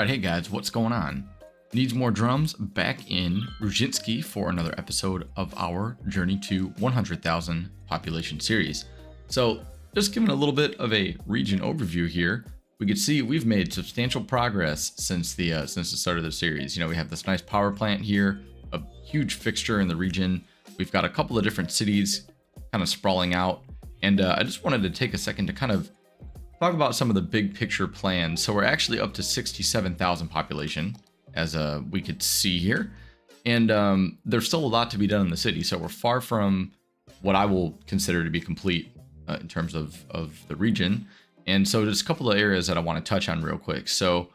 Alright, hey guys, what's going on? Needs more drums back in Rusinskiy for another episode of our Journey to 100,000 population series. So, just giving a little bit of a region overview here, we can see we've made substantial progress since the start of the series. You know, we have this nice power plant here, a huge fixture in the region. We've got a couple of different cities kind of sprawling out, and I just wanted to take a second to kind of talk about some of the big picture plans. So we're actually up to 67,000 population, as we could see here, and there's still a lot to be done in the city. So we're far from what I will consider to be complete in terms of the region. And so there's a couple of areas that I want to touch on real quick. So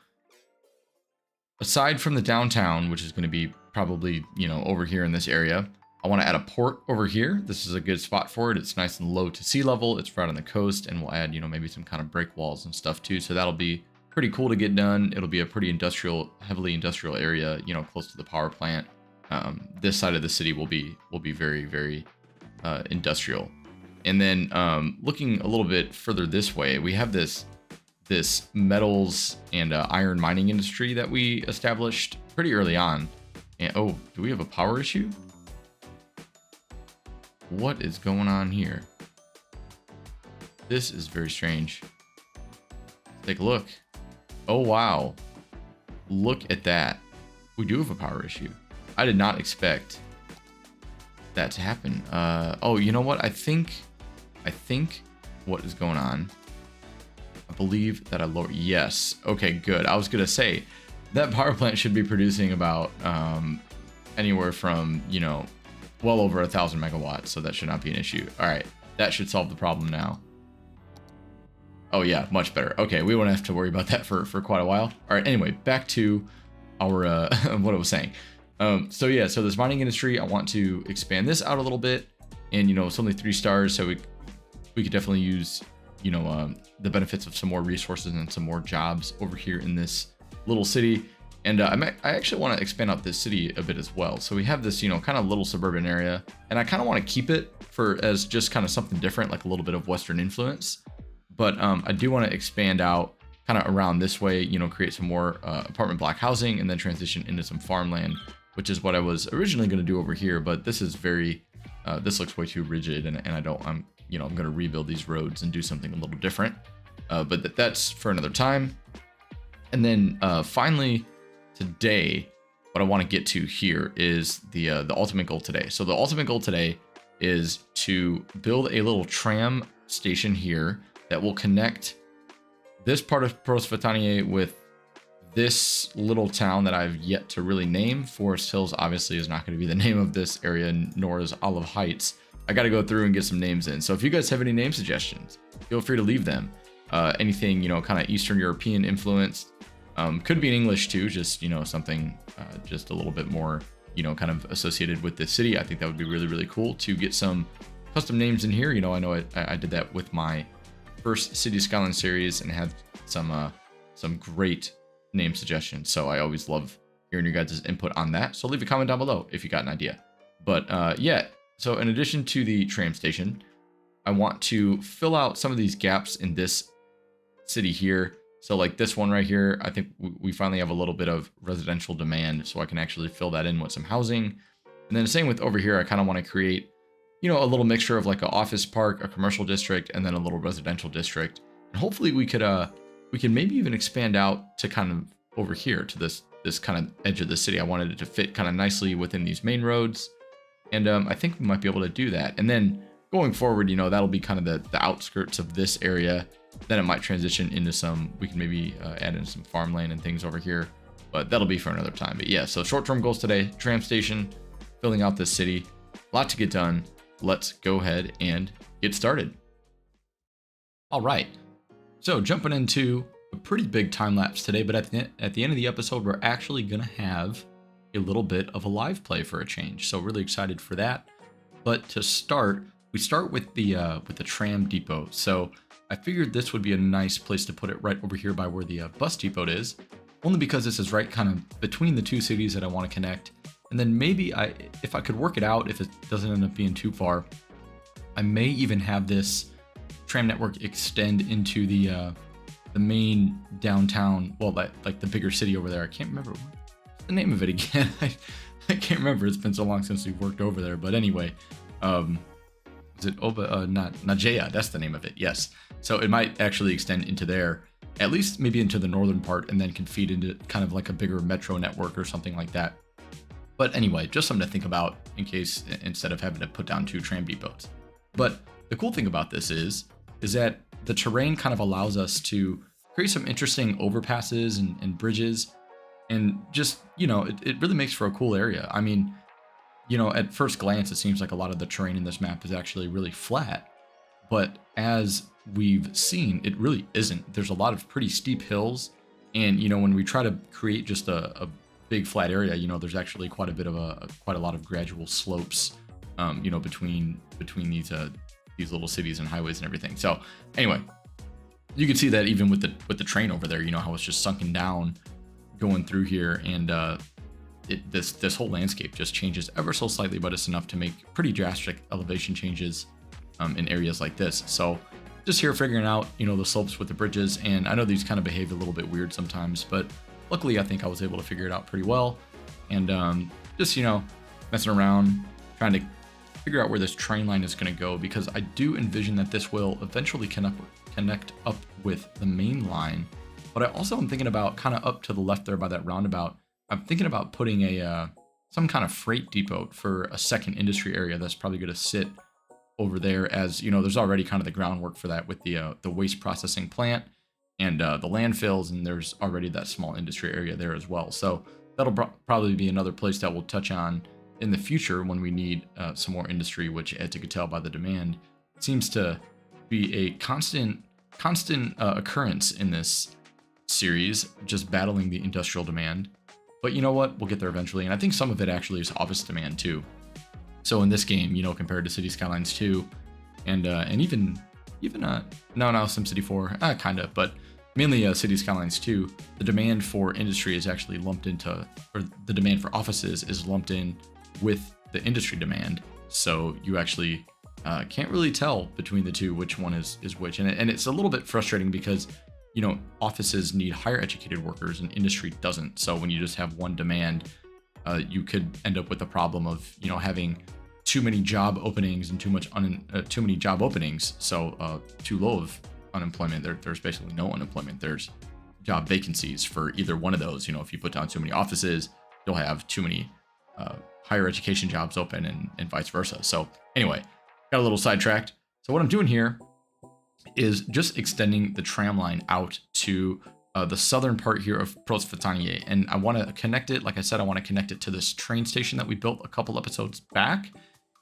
aside from the downtown, which is going to be probably, you know, over here in this area, I want to add a port over here. This is a good spot for it. It's nice and low to sea level. It's right on the coast, and we'll add, you know, maybe some kind of break walls and stuff too. So that'll be pretty cool to get done. It'll be a pretty industrial, heavily industrial area, you know, close to the power plant. This side of the city will be very, very industrial. And then looking a little bit further this way, we have this metals and iron mining industry that we established pretty early on. And oh, do we have a power issue? What is going on here? This is very strange. Take a look. Oh, wow. Look at that. We do have a power issue. I did not expect that to happen. Oh, you know what? I think what is going on, I believe that I lower. Yes. Okay, good. I was going to say that power plant should be producing about anywhere from, you know, well over 1,000 megawatts. So that should not be an issue. All right. That should solve the problem now. Oh yeah, much better. Okay, we won't have to worry about that for quite a while. All right, anyway, back to our what I was saying. So yeah, so this mining industry, I want to expand this out a little bit, and you know, it's only 3 stars, so we could definitely use, you know, the benefits of some more resources and some more jobs over here in this little city. And I actually want to expand out this city a bit as well. So we have this, you know, kind of little suburban area, and I kind of want to keep it as just kind of something different, like a little bit of Western influence. But I do want to expand out kind of around this way, you know, create some more apartment block housing, and then transition into some farmland, which is what I was originally going to do over here. But this is this looks way too rigid, and I'm going to rebuild these roads and do something a little different. But that's for another time. And then finally today, what I want to get to here is the ultimate goal today. So the ultimate goal today is to build a little tram station here that will connect this part of Prosvetanie with this little town that I've yet to really name. Forest Hills obviously is not going to be the name of this area, nor is Olive Heights. I got to go through and get some names in. So if you guys have any name suggestions, feel free to leave them. Anything, you know, kind of Eastern European influenced, could be in English too, just, you know, something just a little bit more, you know, kind of associated with the city. I think that would be really, really cool to get some custom names in here. You know I did that with my first City Skylines series and had some great name suggestions. So I always love hearing your guys' input on that. So leave a comment down below if you got an idea. But yeah, so in addition to the tram station, I want to fill out some of these gaps in this city here. So like this one right here, I think we finally have a little bit of residential demand, so I can actually fill that in with some housing. And then the same with over here, I kind of want to create, you know, a little mixture of like an office park, a commercial district, and then a little residential district. And hopefully we can maybe even expand out to kind of over here to this kind of edge of the city. I wanted it to fit kind of nicely within these main roads. And I think we might be able to do that. And then going forward, you know, that'll be kind of the outskirts of this area. Then it might transition into we can maybe add in some farmland and things over here, but that'll be for another time. But yeah, so short-term goals today, tram station, filling out this city, a lot to get done. Let's go ahead and get started. All right, so jumping into a pretty big time lapse today, but at the end of the episode, we're actually gonna have a little bit of a live play for a change. So really excited for that. But to start, we start with the tram depot. So I figured this would be a nice place to put it right over here by where the bus depot is, only because this is right kind of between the two cities that I want to connect. And then maybe if I could work it out, if it doesn't end up being too far, I may even have this tram network extend into the the main downtown, well, like the bigger city over there. I can't remember the name of it again. I can't remember. It's been so long since we've worked over there. But anyway, is it Najaya? That's the name of it. Yes. So it might actually extend into there, at least maybe into the northern part, and then can feed into kind of like a bigger metro network or something like that. But anyway, just something to think about in case, instead of having to put down 2 tram depots. But the cool thing about this is that the terrain kind of allows us to create some interesting overpasses and bridges, and just, it really makes for a cool area. I mean, at first glance, it seems like a lot of the terrain in this map is actually really flat, but as we've seen, it really isn't. There's a lot of pretty steep hills, and when we try to create just a big flat area, there's actually quite a lot of gradual slopes, between these little cities and highways and everything. So anyway, you can see that even with the train over there, how it's just sunken down going through here, and this whole landscape just changes ever so slightly, but it's enough to make pretty drastic elevation changes in areas like this. So just here figuring out, the slopes with the bridges, and I know these kind of behave a little bit weird sometimes, but luckily I think I was able to figure it out pretty well, and just, messing around, trying to figure out where this train line is going to go, because I do envision that this will eventually connect up with the main line. But I also am thinking about, kind of up to the left there by that roundabout, I'm thinking about putting some kind of freight depot for a second industry area that's probably going to sit over there, as there's already kind of the groundwork for that with the waste processing plant and the landfills, and there's already that small industry area there as well. So that'll probably be another place that we'll touch on in the future when we need some more industry, which, as you can tell by the demand, seems to be a constant occurrence in this series, just battling the industrial demand. But you know what? We'll get there eventually, and I think some of it actually is office demand too. So in this game, compared to City Skylines 2, and even SimCity 4, kind of, but mainly City Skylines 2, the demand for industry is actually lumped into, or the demand for offices is lumped in with the industry demand. So you actually can't really tell between the two which one is which, and it's a little bit frustrating because offices need higher educated workers and industry doesn't. So when you just have one demand, you could end up with the problem of having too many job openings and too many job openings, so too low of unemployment. There's basically no unemployment. There's job vacancies for either one of those. If you put down too many offices, you'll have too many higher education jobs open, and vice versa. So anyway, got a little sidetracked. So what I'm doing here is just extending the tram line out to the southern part here of Prosvetanie, and I want to connect it. Like I said, I want to connect it to this train station that we built a couple episodes back,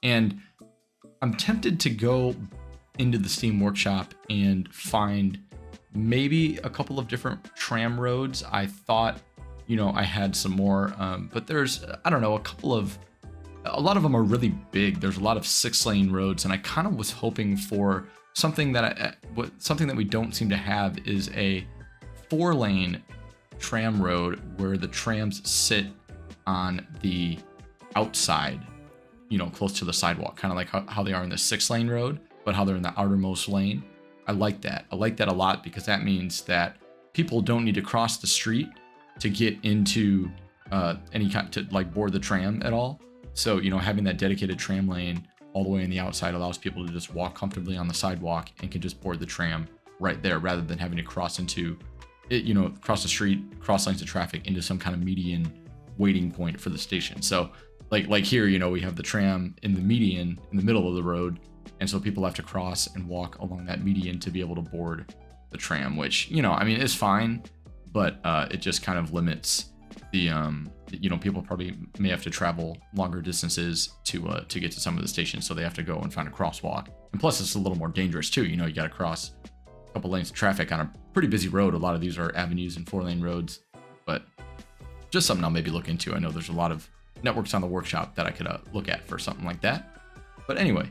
and I'm tempted to go into the Steam Workshop and find maybe a couple of different tram roads. I thought, I had some more, but there's, I don't know, a lot of them are really big. There's a lot of 6-lane roads, and I kind of was hoping for something that we don't seem to have is a 4-lane tram road where the trams sit on the outside, close to the sidewalk, kind of like how they are in the 6-lane road, but how they're in the outermost lane. I like that. I like that a lot, because that means that people don't need to cross the street to get into any kind to board the tram at all. So, having that dedicated tram lane all the way on the outside allows people to just walk comfortably on the sidewalk and can just board the tram right there, rather than having to cross into it, cross the street, cross lanes of traffic into some kind of median waiting point for the station. So like here, we have the tram in the median in the middle of the road, and so people have to cross and walk along that median to be able to board the tram, which, is fine, but it just kind of limits the people probably may have to travel longer distances to get to some of the stations, so they have to go and find a crosswalk. And plus, it's a little more dangerous too. You got to cross a couple lanes of traffic on a pretty busy road. A lot of these are avenues and 4-lane roads, but just something I'll maybe look into. I know there's a lot of networks on the workshop that I could look at for something like that. But anyway,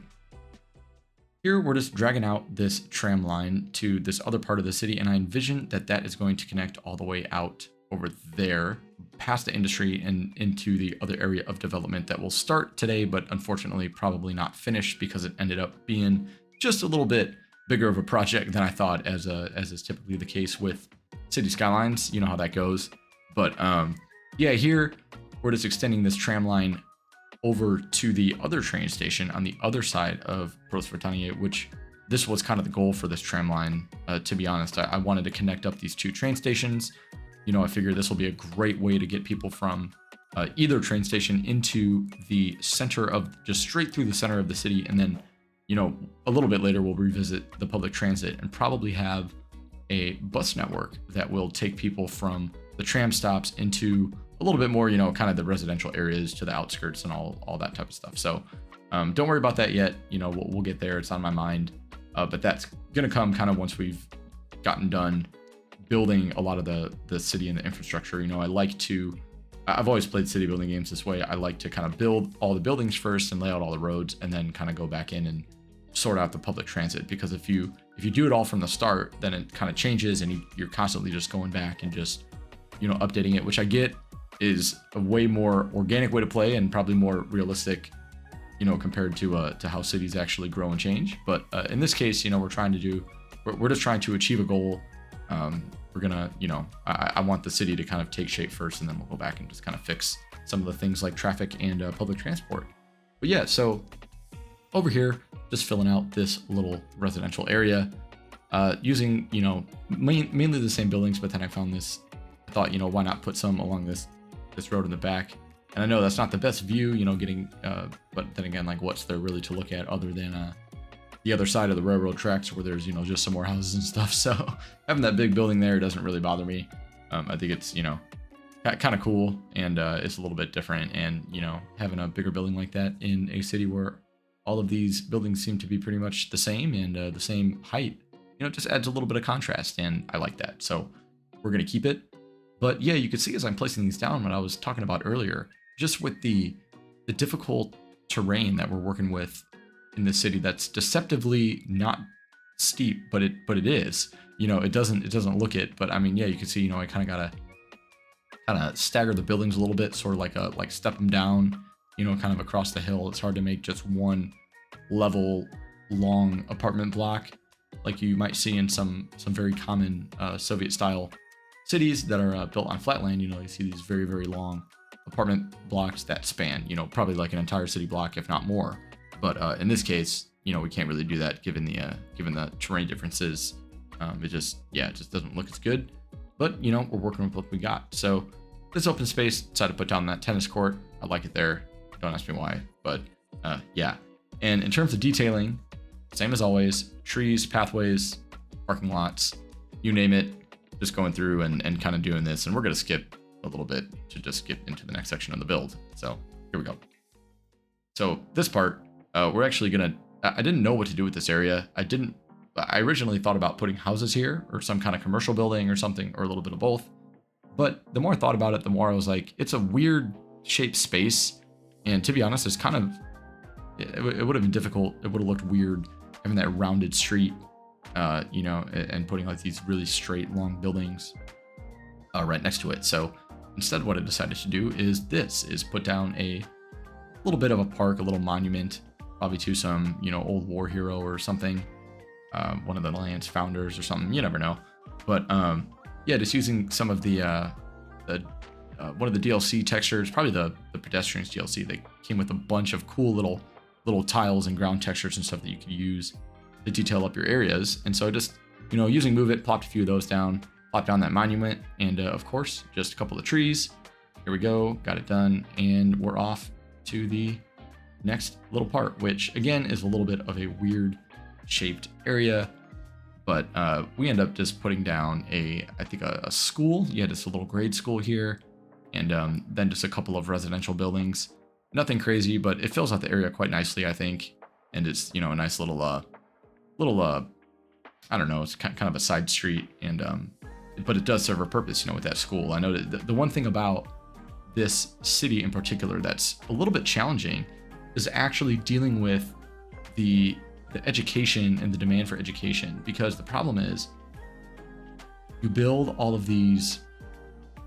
here we're just dragging out this tram line to this other part of the city, and I envision that is going to connect all the way out over there, past the industry and into the other area of development that will start today, but unfortunately probably not finish because it ended up being just a little bit bigger of a project than I thought, as is typically the case with City Skylines. You know how that goes. But yeah, here we're just extending this tram line over to the other train station on the other side of Prospertania, which this was kind of the goal for this tram line. To be honest, I wanted to connect up these two train stations. You know, I figured this will be a great way to get people from either train station into the center of, just straight through the center of the city. And then, you know, a little bit later, we'll revisit the public transit and probably have a bus network that will take people from the tram stops into a little bit more, you know, kind of the residential areas to the outskirts and all that type of stuff. So don't worry about that yet. You know, we'll get there. It's on my mind. But that's going to come kind of once we've gotten done building a lot of the city and the infrastructure. You know, I've always played city building games this way. I like to kind of build all the buildings first and lay out all the roads, and then kind of go back in and sort out the public transit. Because if you do it all from the start, then it kind of changes, and you're constantly just going back and just, you know, updating it, which I get is a way more organic way to play and probably more realistic, you know, compared to how cities actually grow and change. But in this case, you know, we're just trying to achieve a goal. We're gonna, you know, I want the city to kind of take shape first, and then we'll go back and just kind of fix some of the things like traffic and public transport. But yeah, so over here, just filling out this little residential area, using, you know, mainly the same buildings. But then I found this, I thought, you know, why not put some along this road in the back? And I know that's not the best view, you know, getting, but then again, like, what's there really to look at other than the other side of the railroad tracks, where there's, you know, just some more houses and stuff. So having that big building there doesn't really bother me. I think it's, you know, kind of cool, and it's a little bit different. And, you know, having a bigger building like that in a city where all of these buildings seem to be pretty much the same and the same height, you know, it just adds a little bit of contrast, and I like that. So we're going to keep it. But yeah, you can see as I'm placing these down, what I was talking about earlier, just with the difficult terrain that we're working with in the city, that's deceptively not steep, but it is. You know, it doesn't look it, but I mean, yeah, you can see, you know, I kind of gotta stagger the buildings a little bit, sort of like step them down, you know, kind of across the hill. It's hard to make just one level long apartment block like you might see in some very common Soviet style cities that are built on flatland. You know, you see these very, very long apartment blocks that span, you know, probably like an entire city block, if not more. But in this case, you know, we can't really do that given the terrain differences. It just doesn't look as good. But, you know, we're working with what we got. So this open space, decided to put down that tennis court. I like it there. Don't ask me why, but yeah. And in terms of detailing, same as always, trees, pathways, parking lots, you name it, just going through and kind of doing this. And we're going to skip a little bit to just get into the next section of the build. So here we go. So this part, we're actually gonna, I didn't know what to do with this area. I originally thought about putting houses here or some kind of commercial building or something, or a little bit of both. But the more I thought about it, the more I was like, it's a weird shaped space. And to be honest, it's kind of, it would have been difficult. It would have looked weird having that rounded street, you know, and putting like these really straight long buildings right next to it. So instead, what I decided to do is put down a little bit of a park, a little monument, probably to some, you know, old war hero or something, one of the land's founders or something. You never know. But yeah, just using some of the one of the DLC textures, probably the pedestrians DLC. They came with a bunch of cool little tiles and ground textures and stuff that you could use to detail up your areas. And so just, you know, using Move It, plopped a few of those down, plopped down that monument, and of course, just a couple of trees. Here we go, got it done, and we're off to the next little part, which again is a little bit of a weird shaped area, but we end up just putting down I think a school. Yeah, just a little grade school here, and then just a couple of residential buildings. Nothing crazy, but it fills out the area quite nicely, I think. And it's, you know, a nice little I don't know, it's kind of a side street, and but it does serve a purpose, you know, with that school. I know that the one thing about this city in particular that's a little bit challenging is actually dealing with the education and the demand for education, because the problem is you build all of these,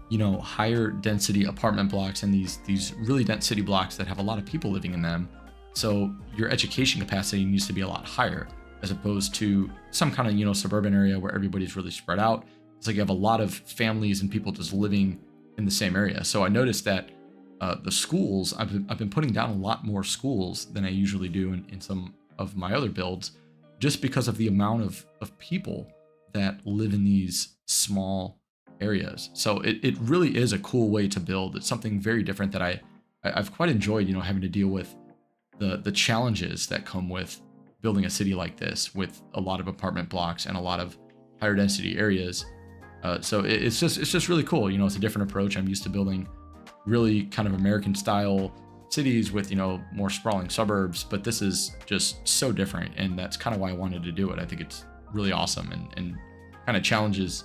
you know, higher density apartment blocks and these really dense city blocks that have a lot of people living in them. So your education capacity needs to be a lot higher. as opposed to some kind of, you know, suburban area where everybody's really spread out. It's like you have a lot of families and people just living in the same area. So I noticed that the schools, I've been putting down a lot more schools than I usually do in some of my other builds, just because of the amount of people that live in these small areas. So it really is a cool way to build. It's something very different that I've quite enjoyed, you know, having to deal with the challenges that come with building a city like this with a lot of apartment blocks and a lot of higher density areas. So it's just really cool. You know, it's a different approach. I'm used to building really kind of American style cities with, you know, more sprawling suburbs, but this is just so different. And that's kind of why I wanted to do it. I think it's really awesome and kind of challenges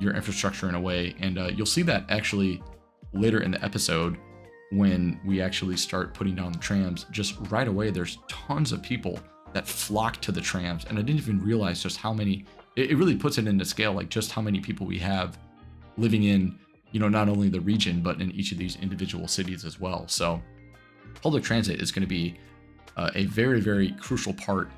your infrastructure in a way. And you'll see that actually later in the episode when we actually start putting down the trams. Just right away, there's tons of people that flock to the trams. And I didn't even realize just how many, it really puts it into scale, like just how many people we have living in, you know, not only the region, but in each of these individual cities as well. So public transit is going to be a very, very crucial part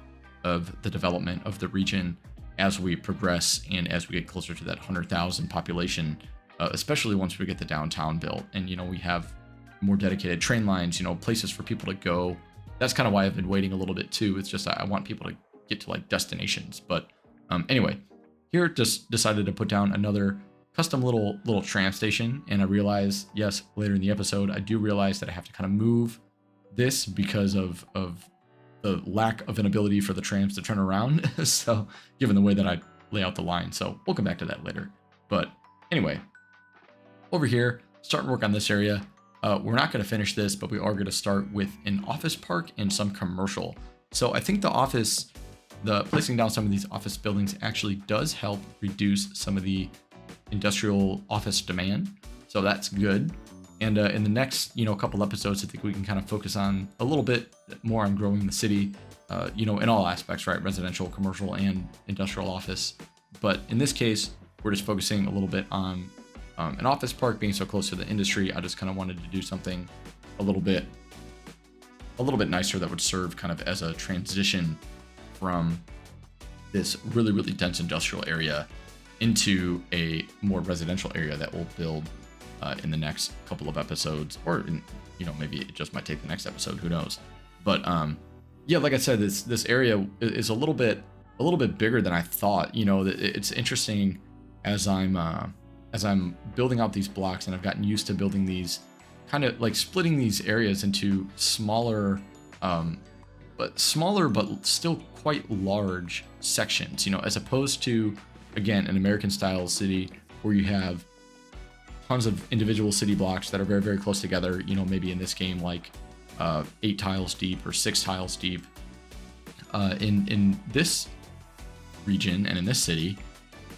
of the development of the region as we progress and as we get closer to that 100,000 population, especially once we get the downtown built. And, you know, we have more dedicated train lines, you know, places for people to go. That's kind of why I've been waiting a little bit too. It's just I want people to get to like destinations. But anyway, here just decided to put down another custom little tram station. And I realized, yes, later in the episode, I do realize that I have to kind of move this because of the lack of an ability for the trams to turn around. So given the way that I lay out the line, so we'll come back to that later. But anyway, over here, starting to work on this area. We're not going to finish this, but we are going to start with an office park and some commercial. So I think the placing down some of these office buildings actually does help reduce some of the industrial office demand. So that's good. And in the next, you know, couple episodes, I think we can kind of focus on a little bit more on growing the city, you know, in all aspects, right? Residential, commercial, and industrial office. But in this case, we're just focusing a little bit on an office park being so close to the industry. I just kind of wanted to do something a little bit nicer that would serve kind of as a transition from this really, really dense industrial area into a more residential area that we'll build in the next couple of episodes, or in, you know, maybe it just might take the next episode, who knows. But yeah, like I said, this area is a little bit bigger than I thought. You know, it's interesting as I'm building out these blocks, and I've gotten used to building these kind of like splitting these areas into smaller but still quite large sections, you know, as opposed to, again, an American style city where you have tons of individual city blocks that are very, very close together, you know, maybe in this game like 8 tiles deep or 6 tiles deep. In this region and in this city,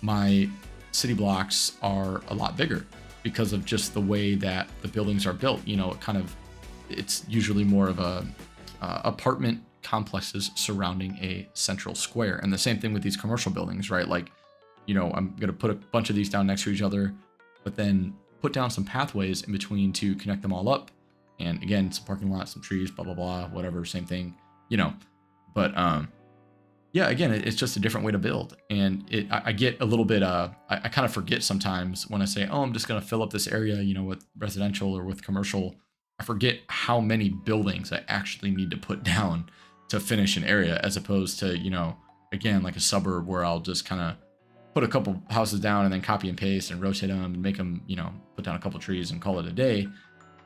my city blocks are a lot bigger because of just the way that the buildings are built. You know, it's usually more of a apartment complexes surrounding a central square. And the same thing with these commercial buildings, right? Like, you know, I'm going to put a bunch of these down next to each other, but then put down some pathways in between to connect them all up. And again, some parking lots, some trees, blah, blah, blah, whatever, same thing, you know. But yeah, again, it's just a different way to build. And I get a little bit, I kind of forget sometimes when I say, oh, I'm just going to fill up this area, you know, with residential or with commercial. I forget how many buildings I actually need to put down to finish an area, as opposed to, you know, again, like a suburb where I'll just kind of put a couple houses down and then copy and paste and rotate them and make them, you know, put down a couple trees and call it a day.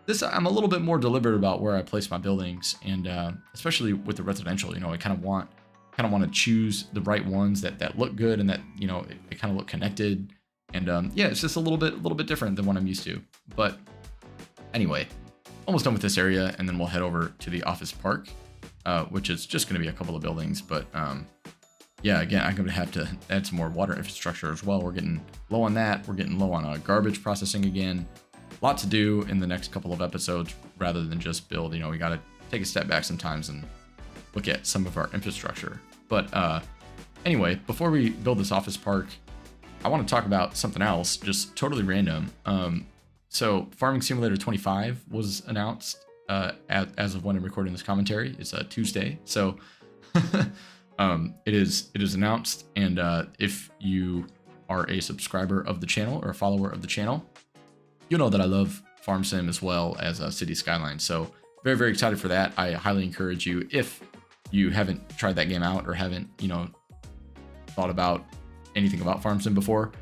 This, I'm a little bit more deliberate about where I place my buildings. And especially with the residential, you know, I kind of want to choose the right ones that look good and that, you know, they kind of look connected. And yeah, it's just a little bit different than what I'm used to. But anyway, almost done with this area, and then we'll head over to the office park, which is just going to be a couple of buildings. But yeah, again, I'm going to have to add some more water infrastructure as well. We're getting low on that. We're getting low on garbage processing again. A lot to do in the next couple of episodes rather than just build. You know, we got to take a step back sometimes and look at some of our infrastructure. But anyway, before we build this office park, I want to talk about something else, just totally random. So Farming Simulator 25 was announced as of when I'm recording this commentary. It's a Tuesday. So It is announced, and if you are a subscriber of the channel or a follower of the channel, you know that I love Farm Sim as well as City Skylines. So very, very excited for that. I highly encourage you, if you haven't tried that game out or haven't, thought about anything about Farm Sim before,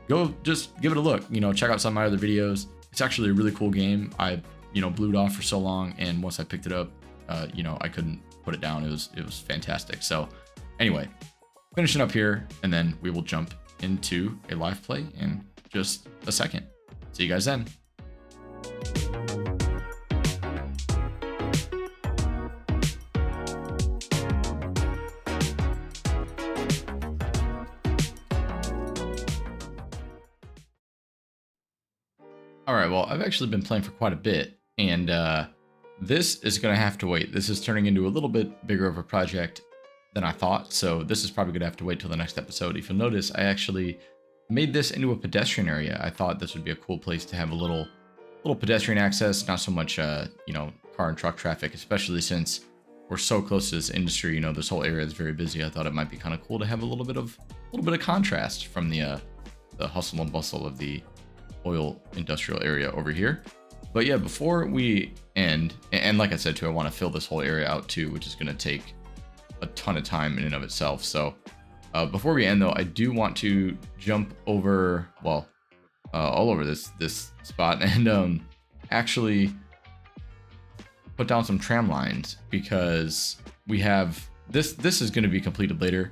go just give it a look. Check out some of my other videos. It's actually a really cool game. I, blew it off for so long, and once I picked it up, I couldn't put it down. It was fantastic. So anyway, finishing up here, and then we will jump into a live play in just a second. See you guys then. All right, well, I've actually been playing for quite a bit, and this is going to have to wait. This is turning into a little bit bigger of a project than I thought, so this is probably going to have to wait till the next episode. If you'll notice, I actually made this into a pedestrian area. I thought this would be a cool place to have a little pedestrian access, not so much, car and truck traffic, especially since we're so close to this industry. This whole area is very busy. I thought it might be kind of cool to have a little bit of contrast from the hustle and bustle of the oil industrial area over here. But yeah, before we end, and like I said too, I want to fill this whole area out too, which is going to take a ton of time in and of itself. So before we end though, I do want to jump over, well, all over this spot, and actually put down some tram lines, because we have this is going to be completed later.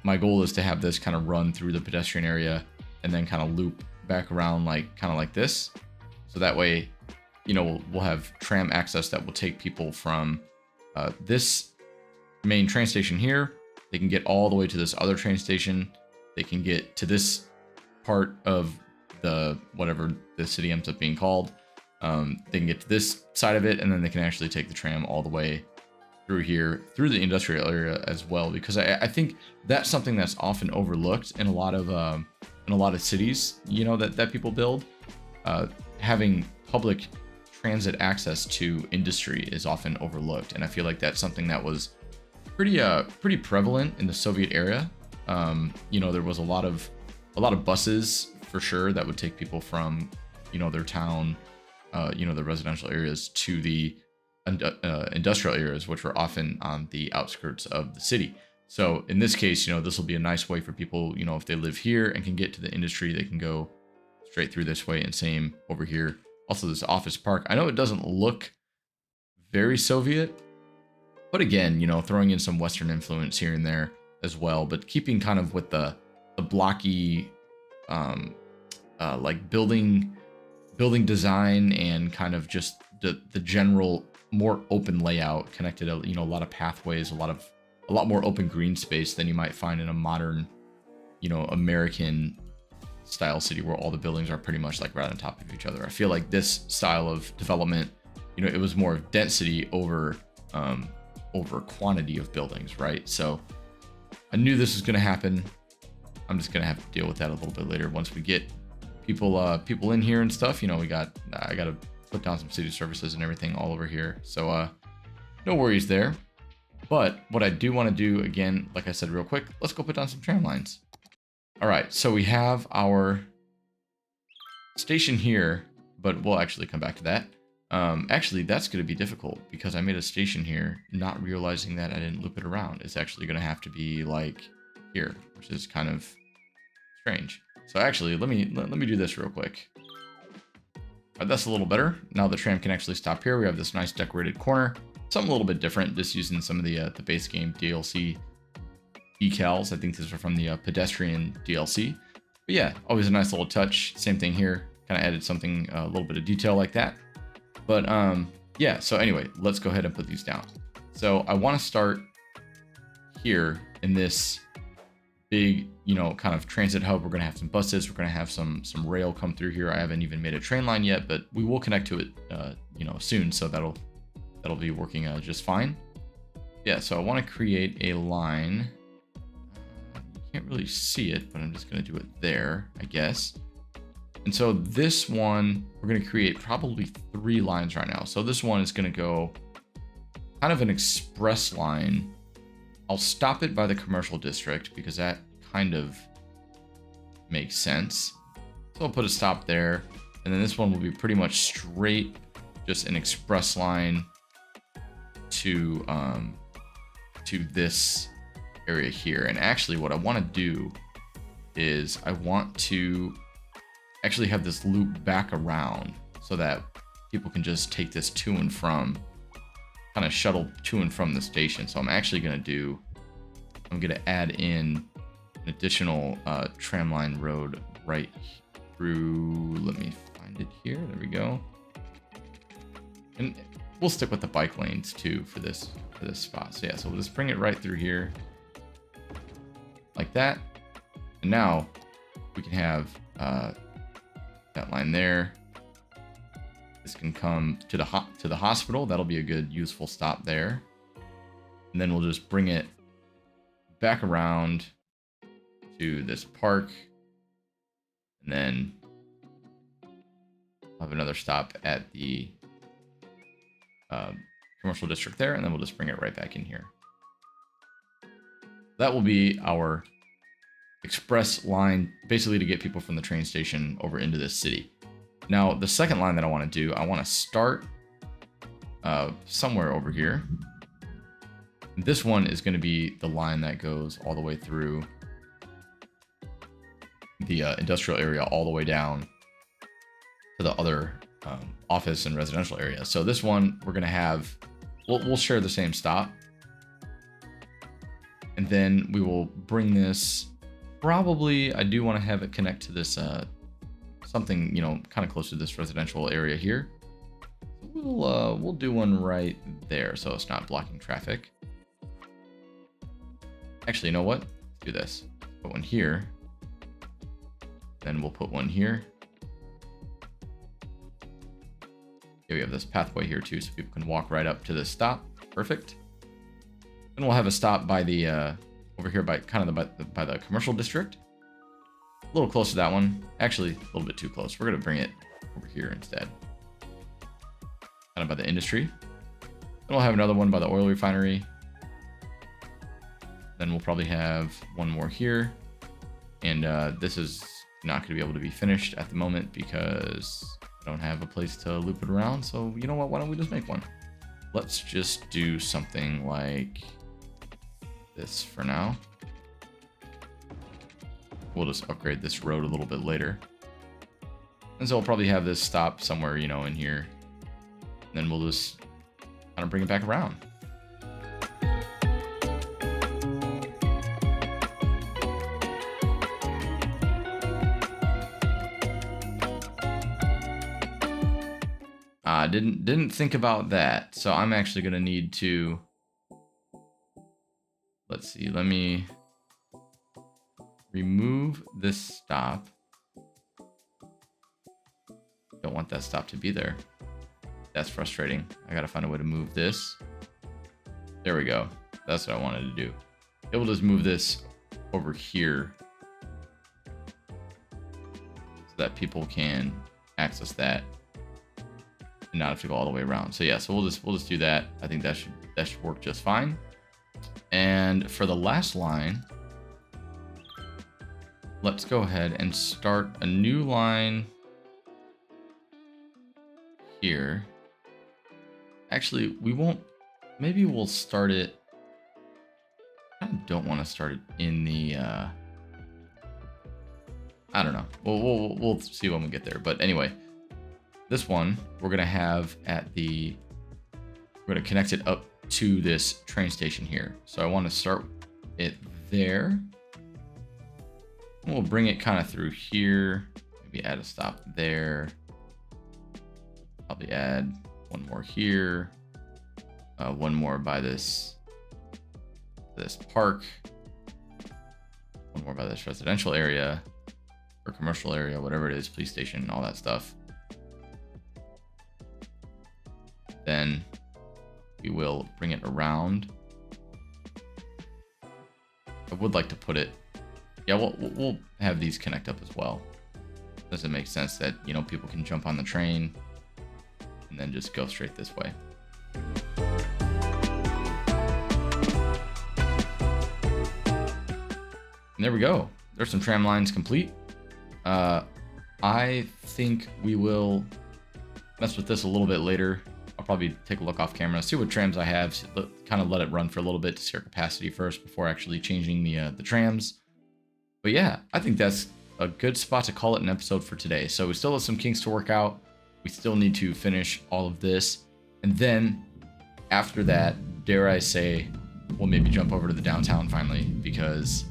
My goal is to have this kind of run through the pedestrian area and then kind of loop back around kind of like this, so that way we'll have tram access that will take people from this main train station here. They can get all the way to this other train station. They can get to this part of the whatever the city ends up being called. They can get to this side of it, and then they can actually take the tram all the way through here, through the industrial area as well, because I think that's something that's often overlooked in a lot of cities, that people build. Having public transit access to industry is often overlooked, and I feel like that's something that was pretty prevalent in the Soviet era. There was a lot of buses for sure that would take people from their town, the residential areas, to the industrial areas, which were often on the outskirts of the city. So in this case, this will be a nice way for people, if they live here and can get to the industry, they can go straight through this way. And same over here. Also, this office park, I know it doesn't look very Soviet, but again, throwing in some Western influence here and there as well, but keeping kind of with the blocky, like building design, and kind of just the general more open layout, connected, a lot of pathways, a lot more open green space than you might find in a modern, American style city where all the buildings are pretty much like right on top of each other. I feel like this style of development, it was more of density over quantity of buildings, right? So I knew this was going to happen. I'm just going to have to deal with that a little bit later once we get people in here and stuff. I got to put down some city services and everything all over here. So no worries there. But what I do want to do, again, like I said real quick, let's go put down some tram lines. All right, so we have our station here, but we'll actually come back to that. Actually, that's going to be difficult because I made a station here, not realizing that I didn't loop it around. It's actually going to have to be like here, which is kind of strange. So actually, let me do this real quick. All right, that's a little better. Now the tram can actually stop here. We have this nice decorated corner. Something a little bit different, just using some of the base game DLC decals. I think these are from the pedestrian DLC. But yeah, always a nice little touch. Same thing here. Kind of added something, a little bit of detail like that. But yeah, so anyway, let's go ahead and put these down. So I want to start here in this big, kind of transit hub. We're going to have some buses. We're going to have some rail come through here. I haven't even made a train line yet, but we will connect to it, soon. So that'll be working just fine. Yeah, so I want to create a line. You can't really see it, but I'm just going to do it there, I guess. And so this one, we're going to create probably 3 lines right now. So this one is going to go kind of an express line I'll stop it by the commercial district because that kind of makes sense. So I'll put a stop there. And then this one will be pretty much straight, just an express line to this area here. And actually what I want to do is I want to actually have this loop back around so that people can just take this to and from, kind of shuttle to and from the station. So I'm actually going to add in an additional tram line road right through, let me find it here. There we go. And we'll stick with the bike lanes too for this spot. So yeah, so we'll just bring it right through here like that. And now we can have that line there. This can come to the hospital. That'll be a good useful stop there. And then we'll just bring it back around to this park. And then I'll have another stop at the commercial district there, and then we'll just bring it right back in here. That will be our express line, basically to get people from the train station over into this city. Now, the second line that I want to do, I want to start somewhere over here. This one is going to be the line that goes all the way through the industrial area all the way down to the other office and residential area. So this one we're going to have, we'll share the same stop. And then we will bring this, probably, I do want to have it connect to this, something, you know, kind of close to this residential area here. We'll do one right there so it's not blocking traffic. Actually, you know what? Let's do this. Put one here. Then we'll put one here. Okay, we have this pathway here too, so people can walk right up to this stop. Perfect. Then we'll have a stop by the over here by kind of by the commercial district. A little close to that one. Actually, a little bit too close. We're gonna bring it over here instead. Kind of by the industry. Then we'll have another one by the oil refinery. Then we'll probably have one more here. And this is not going to be able to be finished at the moment because I don't have a place to loop it around. So you know what? Why don't we just make one? Let's just do something like this for now. We'll just upgrade this road a little bit later. And so I'll probably have this stop somewhere, you know, in here. And then we'll just kind of bring it back around. Didn't think about that. So I'm actually going to need to, let's see, let me remove this stop. Don't want that stop to be there. That's frustrating. I got to find a way to move this. There we go. That's what I wanted to do. It will just move this over here so that people can access that. Not have to go all the way around. So yeah, so we'll just do that. I think that should work just fine. And for the last line, let's go ahead and start a new line here. Actually, we won't. Maybe we'll start it. I don't want to start it in the. I don't know. We'll see when we get there. But anyway. This one we're gonna have we're gonna connect it up to this train station here. So I want to start it there. And we'll bring it kind of through here. Maybe add a stop there. Probably add one more here. One more by this park. One more by this residential area or commercial area, whatever it is, police station, all that stuff. Then we will bring it around. I would like to put it, yeah, we'll have these connect up as well. Does it make sense that, you know, people can jump on the train and then just go straight this way? there we go. There's some tram lines complete. I think we will mess with this a little bit later. I'll probably take a look off camera, see what trams I have, kind of let it run for a little bit to see our capacity first before actually changing the trams. But yeah, I think that's a good spot to call it an episode for today. So we still have some kinks to work out. We still need to finish all of this. And then after that, dare I say, we'll maybe jump over to the downtown finally, because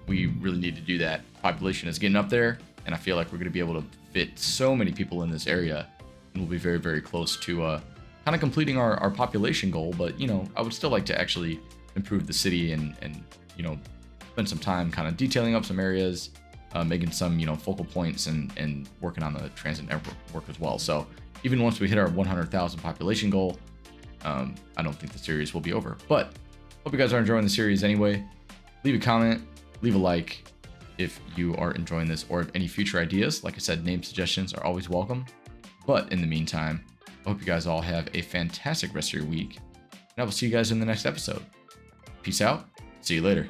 we really need to do that. Population is getting up there, and I feel like we're going to be able to fit so many people in this area, and we'll be very, very close to kind of completing our population goal. But, you know, I would still like to actually improve the city and you know, spend some time kind of detailing up some areas, making some, you know, focal points and working on the transit network as well. So even once we hit our 100,000 population goal, I don't think the series will be over. But hope you guys are enjoying the series anyway. Leave a comment, leave a like if you are enjoying this, or if any future ideas. Like I said, name suggestions are always welcome. But in the meantime, I hope you guys all have a fantastic rest of your week, and I will see you guys in the next episode. Peace out. See you later.